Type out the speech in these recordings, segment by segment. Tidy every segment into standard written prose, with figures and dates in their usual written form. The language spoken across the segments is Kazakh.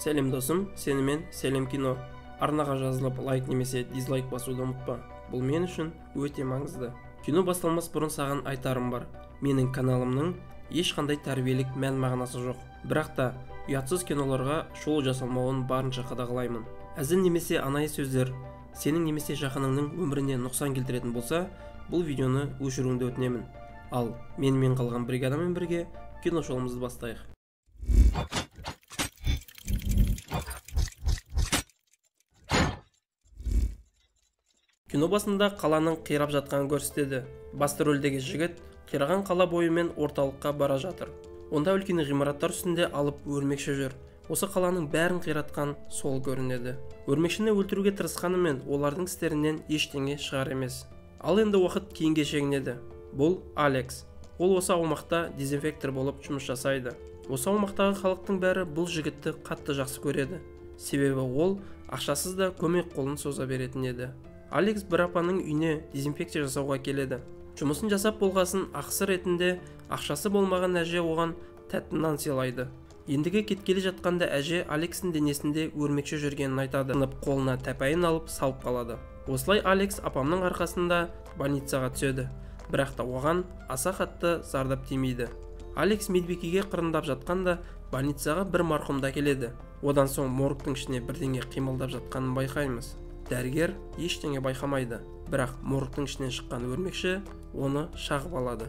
Сәлем досым, сенімен Сәлем кино. Арнаға жазылып лайк немесе дизлайк басуды ұмытпа. Бұл мен үшін өте маңызды. Кино басталмас бұрын саған айтарым бар. Менің каналымның ешқандай тәрбиелік мән мағынасы жоқ. Бірақ та ұятсыз киноларға шоу жасалмауын барынша қадағалаймын. Әзіл немесе анайы сөздер сенің немесе жақыныңның өміріне нұқсан келтіретін болса, бұл видеоны өшіруіңді өтінемін. Ал менімен қалған бригадамен бірге кино шоуымызды бастайық. Кино басында қаланың қирап жатқанын көрсетеді. Басты рөлдегі жігіт қираған қала бойымен орталыққа бара жатыр. Онда үлкен ғимараттар үстінде алып өрмекші жүр. Осы қаланың бәрін қиратқан сол көрінеді. Өрмекшіні өлтіруге тырысқанымен олардың істерінен ештеңе шығар емес. Ал енді уақыт кейінге шегінеді. Бұл Алекс. Ол осы аумақта дезинфектор болып жұмыс жасайды. Осы аумақтағы халықтың бәрі бұл жігітті қатты жақсы көреді. Себебі ол ақшасыз да көмек қолын соза беретін еді. Алекс бір апаның үйіне дезинфекция жасауға келеді. Жұмысын жасап болғасын ақысы ретінде ақшасы болмаған әже оған тәтті нан сыйлайды. Ендігі кеткелі жатқанда әже Алексің денесінде өрмекші жүргенін айтады. Қолына тәпәйін алып салып қалады. Осылай Алекс апамның арқасында больницаға түседі. Бірақ та оған аса қатты зардап тимейді. Алекс медбикеге қырындап жатқанда больницаға бір марқұм да келеді. Одан соң моргтың ішіне бірдеңе қимылдап жатқанын байқаймыз. Дәрігер ештеңе байқамайды, бірақ моргтың ішінен шыққан өрмекші оны шағып алады.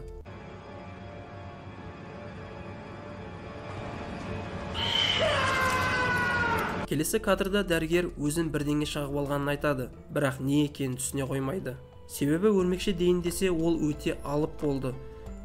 Келесі кадрда дәрігер өзін бірдеңе шағып алғанын айтады, бірақ не екенін түсіне қоймайды. Себебі өрмекші дейін десе ол өте алып болды.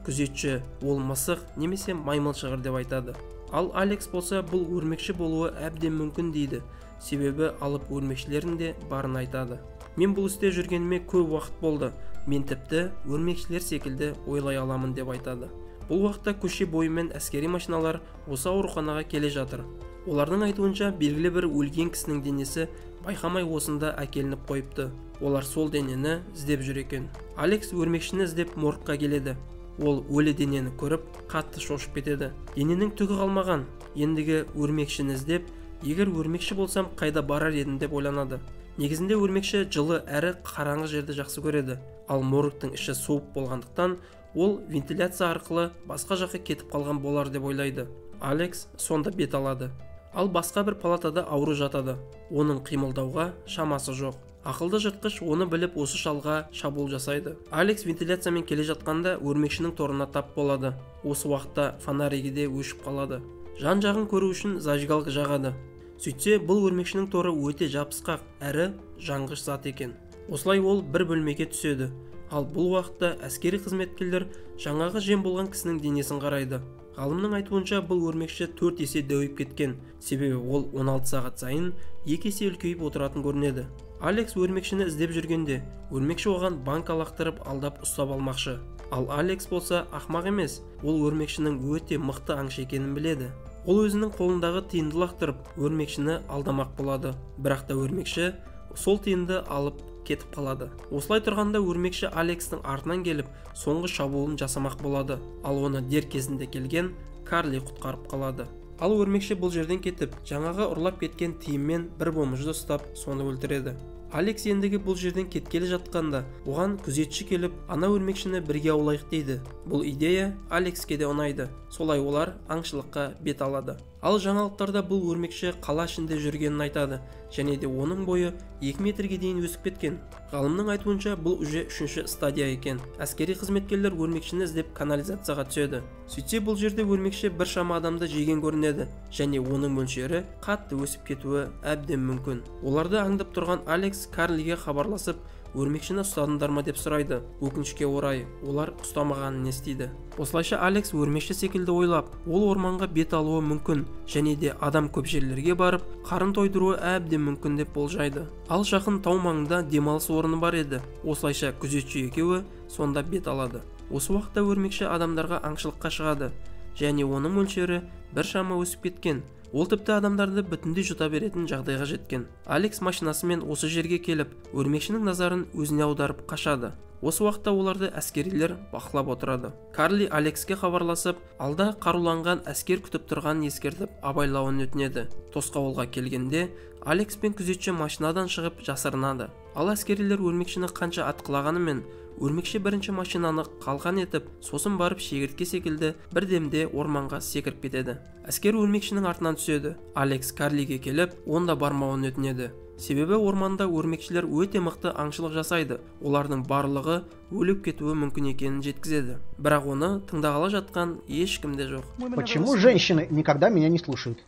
Күзетші ол мысық немесе маймыл шығыр деп айтады. Ал Алекс болса бұл өрмекші болуы әбден мүмкін дейді. Себебі алып өрмекшілердің де барын айтады. Мен бұл істе жүргеніме көп уақыт болды. Мен тіпті өрмекшілер секілді ойлай аламын деп айтады. Бұл уақытта көше бойымен әскери машиналар осы ауруханаға келе жатыр. Олардың айтуынша белгілі бір өлген кісінің денесі байқамай осында әкелініп қойыпты. Олар сол денені іздеп жүр екен. Алекс өрмекшіні іздеп моргқа келеді. Ол өлі денені көріп қатты шошып кетеді. Дененің түгі қалмаған. Ендігі өрмекшіні іздеп, егер өрмекші болсам қайда барар едім деп ойланады. Негізінде өрмекші жылы әрі қараңғы жерді жақсы көреді. Ал моргтың іші суып болғандықтан ол вентиляция арқылы басқа жаққа кетіп қалған болар деп ойлайды. Алекс сонда бет алады. Ал басқа бір палатада ауру жатады. Оның қимылдауға шамасы жоқ. Ақылды жыртқыш оны біліп осы шалға шабуыл жасайды. Алекс вентиляциямен келе жатқанда өрмекшінің торына тап болады. Осы уақытта фонаригі де өшіп қалады. Жан-жағын көру үшін зажигалка жағады. Сөйтсе бұл өрмекшінің торы өте жабысқақ әрі жанғыш зат екен. Осылай ол бір бөлмеге түседі. Ал бұл уақытта әскери қызметкерлер жаңағы жем болған кісінің денесін қарайды. Ғалымның айтуынша бұл өрмекші 4 есе дөйіп кеткен. Себебі ол 16 сағат сайын 2 есе үлкейіп отыратын көрінеді. Алекс өрмекшіні іздеп жүргенде, өрмекші оған банк лақтырып алдап ұстап алмақшы. Ал Алекс болса ақмақ емес, ол өрмекшінің өте мықты аңшы екенін біледі. Ол өзінің қолындағы тиынды лақтырып, өрмекшіні алдамақ болады. Бірақ та өрмекші сол тиынды алып кетіп қалады. Осылай тұрғанда өрмекші Алекстің артынан келіп, соңғы шабуылын жасамақ болады. Ал оны дер кезінде келген Карли құтқарып қалады. Ал өрмекші бұл жерден кетіп, жаңағы ұрлап кеткен тиынмен бір бомжды ұстап, соны өлтіреді. Алекс ендігі бұл жерден кеткелі жатқанда, оған күзетші келіп, ана өрмекшіні бірге аулайық дейді. Бұл идея Алекске де ұнайды. Солай олар аңшылыққа бет алады. Ал жаңалықтарда бұл өрмекші қала ішінде жүргенін айтады, және де оның бойы 2 метрге дейін өсіп кеткен. Ғалымның айтуынша бұл уже 3-ші стадия екен. Әскери қызметкерлер өрмекшіні іздеп канализацияға түседі. Сөйтсе бұл жерде өрмекші бір шама адамды жеген көрінеді, және оның мөлшері қатты өсіп кетуі әбден мүмкін. Оларды аңдып тұрған Алекс Карлиге хабарласып, өрмекшіні ұстадыңдар ма деп сұрайды. Өкінішке орай, олар ұстамағанын естиді. Осылайша Алекс өрмекші секілді ойлап, ол орманға бет алуы мүмкін, және де адам көп жерлерге барып, қарын тойдыруы әбден мүмкін деп болжайды. Ал жақын тау маңында демалыс орны бар еді. Осылайша күзетші екеуі сонда бет алады. Осы уақытта өрмекші адамдарға аңшылыққа шығады, және оның мөлшері бір шама өсіп кеткен. Ол тіпті адамдарды бүтіндей жұта беретін жағдайға жеткен. Алекс машинасымен осы жерге келіп, өрмекшінің назарын өзіне аударып қашады. Осы уақытта оларды әскерилер бақылап отырады. Карли Алекске хабарласып, алда қаруланған әскер күтіп тұрғанын ескертіп, абайлауын өтінеді. Тосқауылға келгенде, Алекс пен күзетші машинадан шығып жасырынады. Ал әскерилер өрмекшіні қанша атқылағанымен, өрмекші бірінші машинаны қалған етіп, сосын барып шегіртке секілді бірдемде орманға секіріп кетеді. Әскер өрмекшінің артынан түседі. Алекс Карлиге келіп, онда бармауын өтінеді. Себебі орманда өрмекшілер өте мықты аңшылық жасайды. Олардың барлығы өліп кетуі мүмкін екенін жеткізеді. Бірақ оны тыңдағалы жатқан ешкім де жоқ. Почему женщины никогда меня не слушают?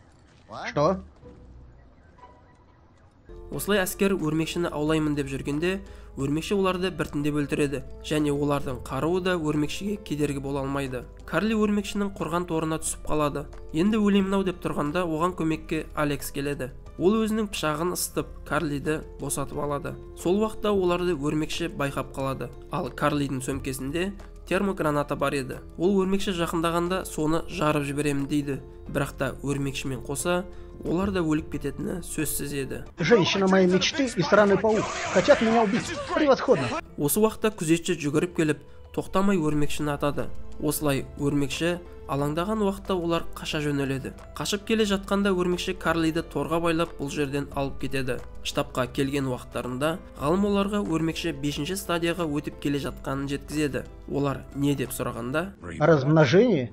Что? Осылай әскер өрмекшіні аулаймын деп жүргенде, өрмекші оларды біртіндеп өлтіреді, және олардың қаруы да өрмекшіге кедергі бола алмайды. Карли өрмекшінің құрған торына түсіп қалады. Енді өлемін-ау деп тұрғанда оған көмекке Алекс келеді. Ол өзінің пышағын ысытып, Карлиді босатып алады. Сол уақытта оларды өрмекші байқап қалады. Ал Карлидің сөмкесінде термограната бар еді. Ол өрмекші жақындағанда соны жарып жіберемін дейді. Бірақ та өрмекшімен қоса олар да өліп кететіні сөзсіз еді. Женщина моей мечты и странный паук хотят меня убить. Превосходно. Осы уақытта күзетші жүгіріп келіп, тоқтамай өрмекшіні атады. Осылай өрмекші алаңдаған уақытта олар қаша жөнеледі. Қашып келе жатқанда өрмекші Карлиді торға байлап бұл жерден алып кетеді. Штабқа келген уақыттарында ғалым оларға өрмекші 5-ші стадияға өтіп келе жатқанын жеткізеді. Олар не деп сұрағанда? Размножение?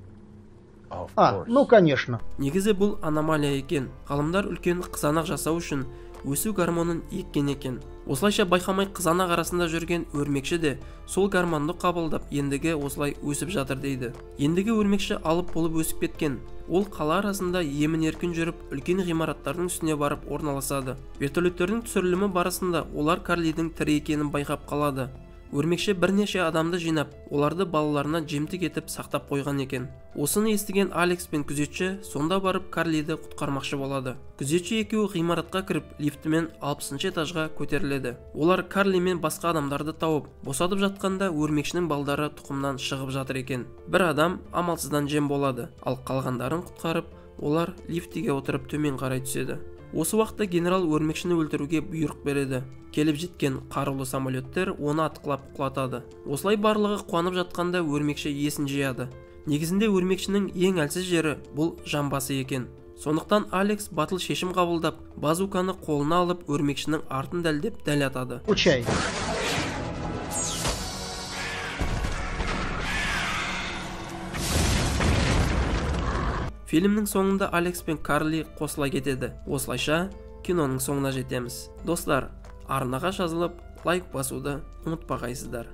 Ну конечно. Негізі бұл аномалия екен. Ғалымдар үлкен қызанақ жасау үшін өсу гормонын еккен екен. Осылайша байқамай қызанақ арасында жүрген өрмекші де сол гормонды қабылдап, ендігі осылай өсіп жатыр дейді. Ендігі өрмекші алып болып өсіп кеткен. Ол қала арасында емін-еркін жүріп, үлкен ғимараттардың үстіне барып орналасады. Вертолеттердің түсірілімі барысында олар Карлидің тірі екенін байқап қалады. Өрмекші бірнеше адамды жинап, оларды балаларына жемтік етіп сақтап қойған екен. Осыны естіген Алекс пен күзетші сонда барып Карлиді құтқармақшы болады. Күзетші екеуі ғимаратқа кіріп, лифтімен 60-ші этажға көтеріледі. Олар Карли мен басқа адамдарды тауып, босатып жатқанда өрмекшінің балдары тұқымнан шығып жатыр екен. Бір адам амалсыздан жем болады, ал қалғандарын құтқарып, олар лифтіге отырып төмен қарай түседі. Осы уақытта генерал өрмекшіні өлтіруге бұйрық береді. Келіп жеткен қарулы самолеттер оны атқылап құлатады. Осылай барлығы қуанып жатқанда өрмекші есін жияды. Негізінде өрмекшінің ең әлсіз жері бұл жамбасы екен. Сондықтан Алекс батыл шешім қабылдап, базуканы қолына алып өрмекшінің артын дәлдеп дәл атады. Учай. Фильмнің соңында Алекс пен Карли қосыла кетеді. Осылайша киноның соңына жетеміз. Достар, арнаға жазылып, лайк басуды ұмытпағайсыздар.